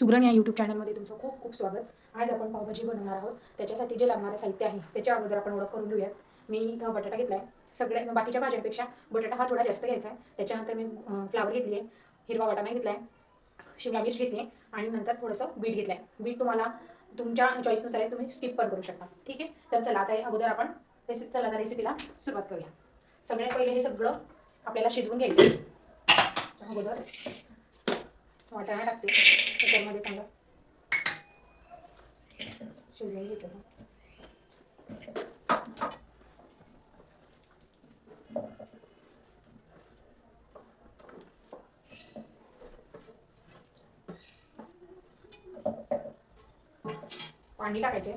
सुगरण या यूट्यूब चॅनलमध्ये तुमचं खूप खूप स्वागत. आज आपण पावभाजी बनवणार आहोत. त्याच्यासाठी जे लागणारे साहित्य आहे त्याच्या अगोदर आपण ओळख करून घेऊयात. मी इथं बटाटा घेतला आहे. सगळ्या बाकीच्या भाज्यांपेक्षा बटाटा हा थोडा जास्त घ्यायचा आहे. त्याच्यानंतर मी फ्लावर घेतली आहे, हिरवा वाटाणा घेतला आहे, शिमला मिर्च घेतली आहे आणि नंतर थोडंसं बीट घेतलं आहे. बीट तुम्हाला तुमच्या चॉईसनुसार आहे, तुम्ही स्किप पण करू शकता. ठीक आहे. तर चला आता अगोदर आपण रेसिपीला सुरुवात करूया. सगळ्यात पहिले हे सगळं आपल्याला शिजवून घ्यायचं आहे. अगोदर वाटाणा टाकते त्याच्यामध्ये चांगलं शिजवून घ्यायचं. पाणी टाकायचं,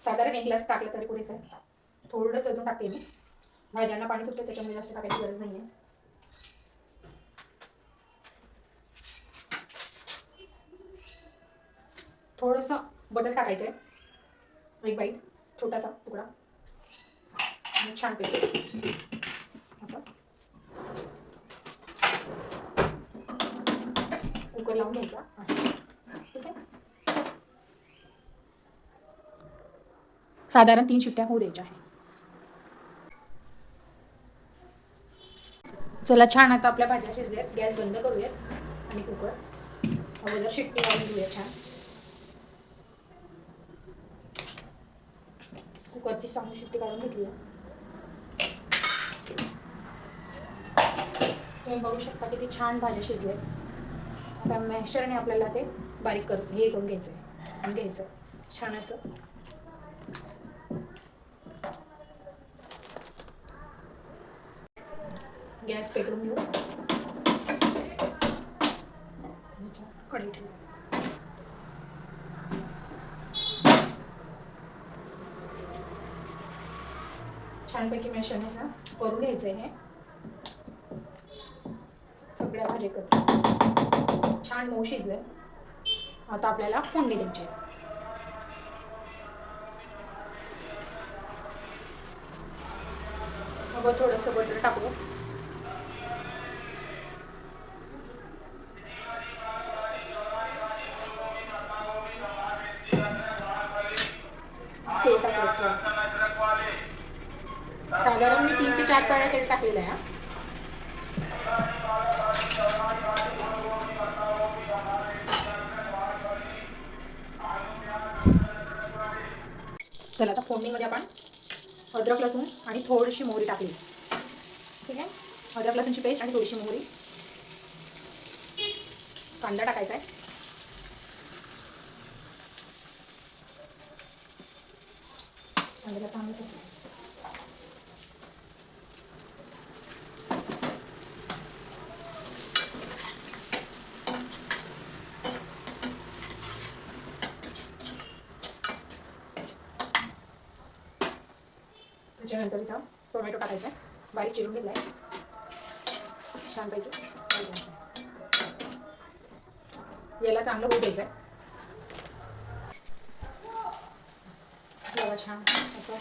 साधारण 1 ग्लास टाकलं तरी पुरेसं आहे. थोडंसं अजून टाकते मी, भाज्यांना पाणी सुटतं त्याच्यामुळे जास्त टाकायची गरज नाही आहे. थोडंसं बटर टाकायचं आहे, 1 बाईट, छोटासा तुकडा. छान पैकी असं कुकर लावून घ्यायचा. ठीक आहे. साधारण 3 शिट्ट्या होऊ द्यायच्या आहे. चला छान, आता आपल्या भाज्या शिजल्यात. गॅस बंद करूयात आणि कुकर अगोदर शिट्टी लावून घेऊया. छान कुकरची चांगली शिट्टी काढून घेतली आहे. तुम्ही बघू शकता किती छान भाज्या शिजले. आता मॅशरने आपल्याला ते बारीक करून घ्यायचं आहे आणि घ्यायचं छान असं. गॅस पेटवून घेऊ, कढई ठेवू. छानपैकी मॅशरने असं करून घ्यायचं आहे. हे सगळ्या भाज्या एकत्र छान मऊ शिजले. आता आपल्याला फोडणी द्यायची आहे. मग थोडंसं बटर टाकू. तेल टाकलं थोडंसं, साधारण मी 3 ते 4 पळ्या तेल टाकलेलं आहे. चला आता फोडणीमध्ये आपण अद्रक लसूण आणि थोडीशी मोहरी टाकली. ठीक आहे. अद्रक लसूणची पेस्ट आणि थोडीशी मोहरी. कांदा टाकायचा आहे. कांद्याला चांगलं त्याच्यानंतर इथं टोमॅटो टाकायचा आहे, बारीक चिरून घेतला आहे. छानपैकी याला चांगलं होऊ द्यायचं आहे. छान असं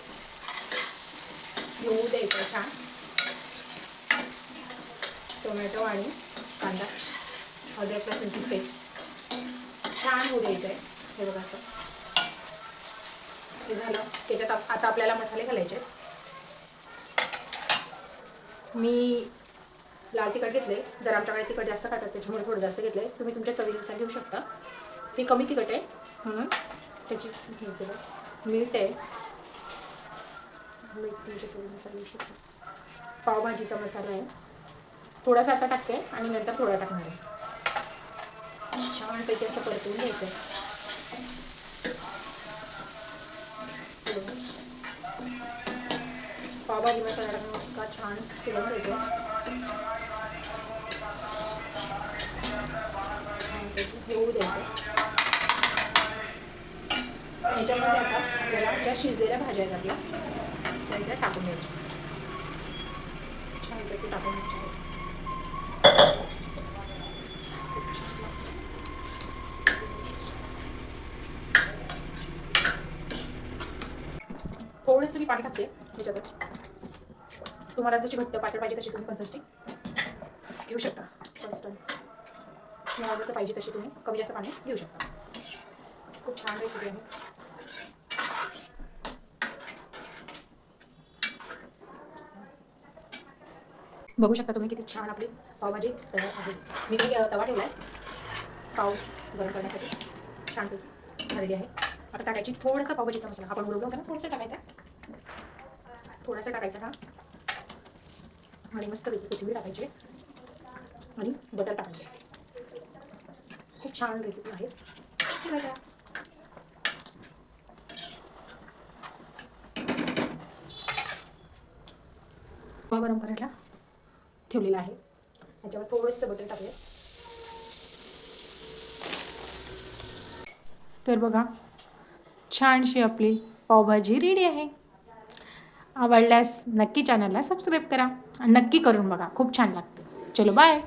होऊ द्यायचं आहे. छान टोमॅटो आणि कांदा, अद्रक लसूणची पेस्ट छान होऊ द्यायचं आहे. हे बघा असं हे झालं. त्याच्यात आता आपल्याला मसाले घालायचे आहेत. मी लाल तिखट घेतले, जर आमच्याकडे तिखट जास्त खातात त्याच्यामुळे थोडं जास्त घेतलं आहे. तुम्ही तुमच्या चवीनुसार घेऊ शकता. ते कमी तिखट आहे म्हणून त्याची मीठ आहे, मीठ तुमच्या चवीनुसार घेऊ शकता. पावभाजीचा मसाला आहे, थोडासा आता टाकते आणि नंतर थोडा टाकणार आहे. छानपैकी असं परतवून घ्यायचं आहे. पावभाजी मसाला टाकून इतका छान सुगंध येतो. येऊ द्यायचं. याच्यामध्ये आता आपल्याला ज्या शिजलेल्या भाज्या आहेत आपल्या त्या टाकून द्यायच्या. छानपैकी टाकून द्यायच्या. थोडंसं मी पाणी टाकते त्याच्यातच. तुम्हाला जशी घट्ट पातळ पाहिजे तशी तुम्ही कन्सिस्टन्सी घेऊ शकता. फर्स्ट तुम्हाला जसं पाहिजे तशी तुम्ही कमी जास्त पाणी घेऊ शकता. खूप छान रेसिपी आहे. बघू शकता तुम्ही किती छान आपली पावभाजी तयार आहे. मी तवा ठेवला आहे पाव गरम करण्यासाठी. छानपैकी झालेली आहे. आता टाकायची थोडासा पावभाजीचा मसाला आपण उडवलं होता ना, थोडासा टाकायचा हा. आणि मस्तपैकी कोथिंबीर टाकायची आणि बटर टाकायचं. खूप छान रेसिपी आहे. बघा. तवा गरम करायला ठेवलेला आहे. त्याच्यावर थोडंसं बटर टाकूया. तर बघा, छानशी आपली पावभाजी रेडी आहे. आवडल्यास नक्की चॅनलला सबस्क्राईब करा आणि नक्की करून बघा, खूप छान लागते. चलो बाय.